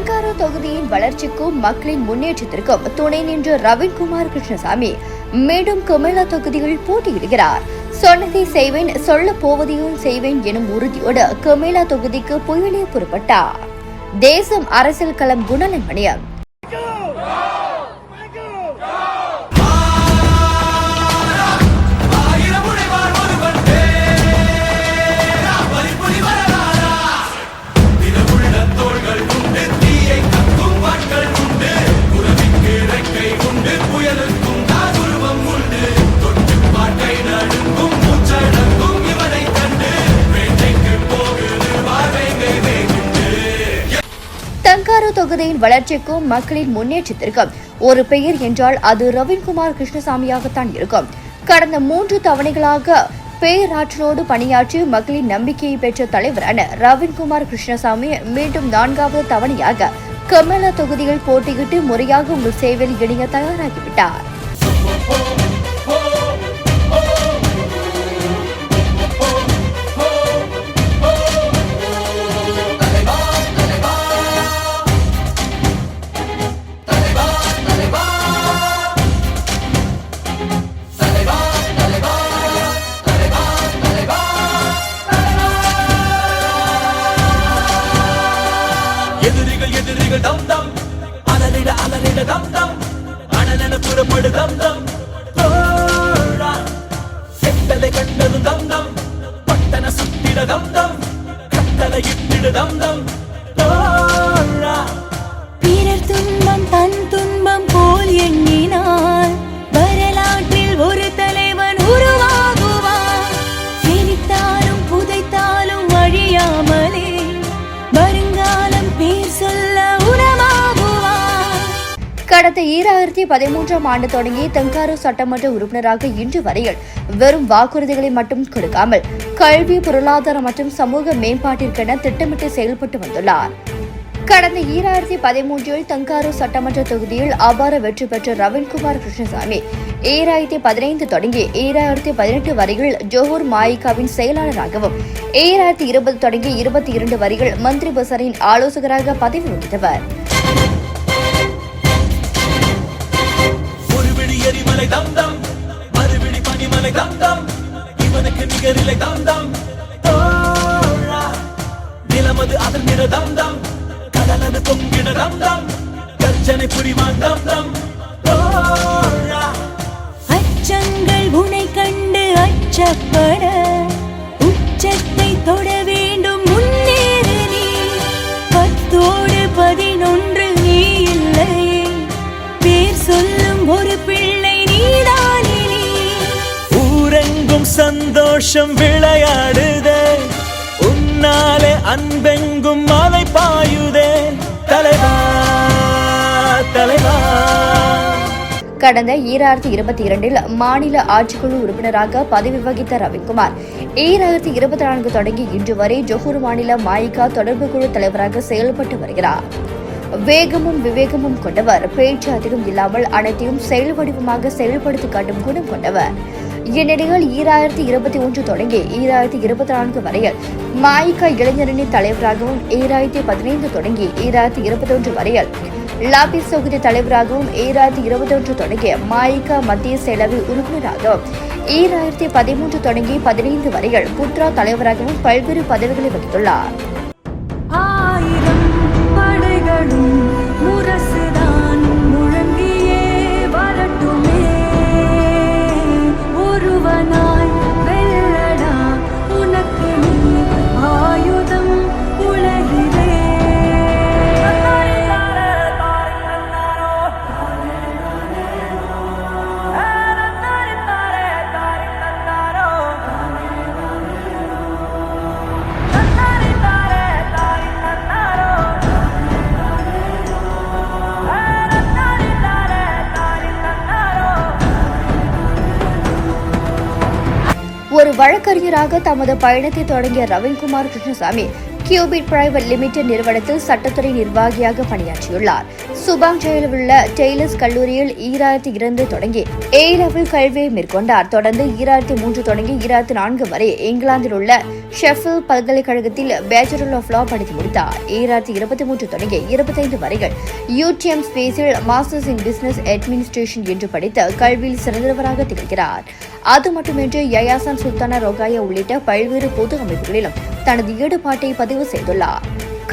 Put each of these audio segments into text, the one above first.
தென்காரோ தொகுதியின் வளர்ச்சிக்கும் மக்களின் முன்னேற்றத்திற்கும் துணை நின்ற ரவீன்குமார் கிருஷ்ணசாமி மீண்டும் குமிளா தொகுதியில் போட்டியிடுகிறார். சொன்னதை செய்வேன், சொல்ல போவதையும் செய்வேன் எனும் உறுதியோடு குமிளா தொகுதிக்கு புயலே புறப்பட்டார். தேசம் அரசியல் களம் குணலன் மணியம். தென்காரோ தொகுதியின் வளர்ச்சிக்கும் மக்களின் முன்னேற்றத்திற்கும் ஒரு பெயர் என்றால் அது ரவீன்குமார் கிருஷ்ணசாமியாகத்தான் இருக்கும். கடந்த 3 தவணைகளாக பேராற்றலோடு பணியாற்றி மக்களின் நம்பிக்கையை பெற்ற தலைவரான ரவீன்குமார் கிருஷ்ணசாமி மீண்டும் 4வது தவணையாக குமிளா தொகுதியில் போட்டியிட்டு முறையாக உங்கள் சேவையில் இணைய தயாராகிவிட்டார். எதிரிகள் தம் தம் அலறிட தம் தம் அனலென புறப்படு தம் தம் செட்டலை கண்டது தம் தம் பட்டன சுத்திட தம் தம் கட்டளை இட்டிட தம் தம் பிறர் துன்பம் தன் துன்பம் போல் எண்ணினார் வரலாற்றில் ஒரு தலைவன் உருவாகுவார். சிரித்தாலும் புதைத்தாலும் அழியாமலே வருங்காலம் பேர் சொல்ல உணவாகுவார். கடந்த 2013ஆம் ஆண்டு தொடங்கி தென்காரோ சட்டமன்ற உறுப்பினராக இன்று வரையில் வெறும் வாக்குறுதிகளை மட்டும் கொடுக்காமல் கல்வி, பொருளாதார மற்றும் சமூக மேம்பாட்டிற்கென திட்டமிட்டு செயல்பட்டு வந்துள்ளார். கடந்த 2013இல் தென்காரோ சட்டமன்ற தொகுதியில் அபார வெற்றி பெற்ற ரவீன்குமார் கிருஷ்ணசாமி 2015 தொடங்கி 2018 வரையில் ஜோஹர் மாயிகாவின் செயலாளராகவும் 2020 தொடங்கி 22 வரையில் மந்திரி பசாரின் ஆலோசகராக பதவி வகித்தவர். அச்சங்கள் உனை கண்டு அச்சப்பட உச்சத்தை தொட வேண்டும் முன்னேறு நீ 10ஓடு 11 நீ இல்லையே பேர் சொல்லும் ஒரு பிள்ளை நீதானே நீ. ஊரெங்கும் சந்தோஷம் விளையாடுதே உன்னாலே அன்பெங்கும் மலை பாயுதே தலைவா தலைவா. கடந்த 2022இல் மாநில ஆட்சிக்குழு உறுப்பினராக பதவி வகித்த ரவீன்குமார் 2024 தொடங்கி இன்று வரை ஜோஹர் மாநில மாயிகா தொடர்பு குழு தலைவராக செயல்பட்டு வருகிறார். வேகமும் விவேகமும் கொண்டவர், பேச்சு அதிகம் இல்லாமல் அனைத்தையும் செயல் வடிவமாக செயல்படுத்தி காட்டும் குணம் கொண்டவர். இந்நிலையில் 2021 தொடங்கி 2024 வரையில் மாயிகா இளைஞரணி தலைவராகவும் 2015 தொடங்கி 2021 வரையில் லாபிஸ் தொகுதி தலைவராகவும் 2021 தொடங்கிய மாயிகா மத்திய செயலவை உறுப்பினராகவும் 2013 தொடங்கி 15 வரையில் புத்ரா தலைவராகவும் பல்வேறு பதவிகளை வகித்துள்ளார். 1000 படைகளும் முரசுதான் முழங்கியே வரட்டுமே ஒருவனாய் வெல்லடா உனக்கு நீ ஆயுதம் உலகிலே. ஒரு வழக்கறிஞராக தமது பயணத்தை தொடங்கிய Raveenkumar Krishnasamy Qubit private limited நிறுவனத்தில் சட்டத்துறை நிர்வாகியாக பணியாற்றியுள்ளார். சுபாங் ஜெயிலில் உள்ள டெய்லர்ஸ் கல்லூரியில் 2002 தொடங்கி A-level கல்வியை மேற்கொண்டார். தொடர்ந்து 2003 தொடங்கி 2004 வரை இங்கிலாந்தில் உள்ள ஷெஃபில்ட் பல்கலைக்கழகத்தில் பேச்சுலர் ஆஃப் லா படித்து முடித்தார். 2023 தொடங்கி 25 வரைகள் UTM ஸ்பேஸில் மாஸ்டர்ஸ் இன் பிசினஸ் அட்மினிஸ்ட்ரேஷன் என்று படித்த கல்வியில் சிறந்தவராக திகழ்கிறார். அது மட்டுமின்றி யயாசான் சுல்தானா ரோகாயா உள்ளிட்ட பல்வேறு பொது அமைப்புகளிலும் தனது ஈடுபாட்டை பதிவு செய்துள்ளார்.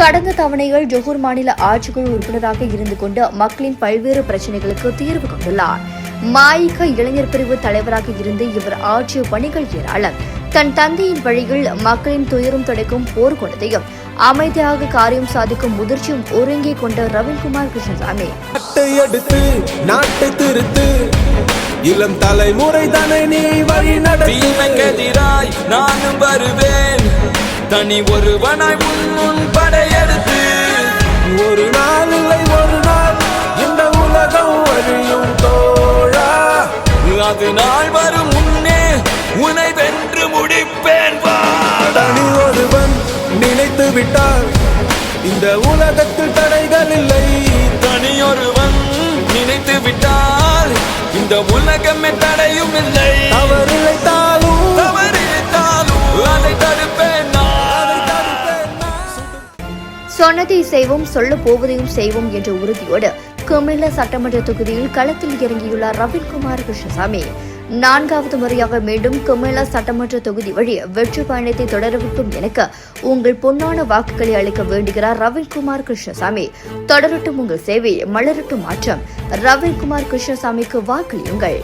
கடந்த தவணையில் ஜொஹூர் மாநில ஆட்சிக்குழு உறுப்பினராக இருந்து கொண்டு மக்களின் பல்வேறு பிரச்சினைகளுக்கு தீர்வு கொண்டுள்ளார். மாயிக இளைஞர் பிரிவு தலைவராக இருந்து இவர் ஆற்றிய பணிகள் ஏராளம். தன் தந்தையின் வழியில் மக்களின் துயரம் துடைக்கும் போர்க்குணத்தையும் அமைதியாக காரியம் சாதிக்கும் முதிர்ச்சியும் ஒருங்கே கொண்ட ரவீன்குமார் கிருஷ்ணசாமி எடுத்து நாட்டை திருத்து இளம் தலைமுறை தானே நீ வழி நடத்திராய் நானும் வருவேன் தனி ஒருவனாய் முன் படையெடுத்து ஒரு நாள் இல்லை ஒரு நாள் இந்த உலகம் வழியும் தோழா அது நாள் வரும் முன்னே உன்னை வென்று முடிப்பேன் தனி ஒருவன் நினைத்து விட்டால் இந்த உலகத்தில் தடைகள் இல்லை தனியொருவன் நினைத்து விட்டால் இந்த உலகமே தடையும் இல்லை தவறிழைத்தாலும் அதை தடுப்பேன் சொன்னதை செய்வோம், சொல்ல போவதையும் செய்வோம் என்ற உறுதியோடு குமிள சட்டமன்ற தொகுதியில் களத்தில் இறங்கியுள்ளார் ரவீன்குமார் கிருஷ்ணசாமி. 4வது முறையாக மீண்டும் குமிள சட்டமன்ற தொகுதி வழி வெற்றி பயணத்தை தொடரவிருக்கும் எனக்கு உங்கள் பொன்னான வாக்குகளை அளிக்க வேண்டுகிறார் ரவீன்குமார் கிருஷ்ணசாமி. தொடரட்டும் உங்கள் சேவை, மலரட்டும் மாற்றம். ரவீன்குமார் கிருஷ்ணசாமிக்கு வாக்களியுங்கள்.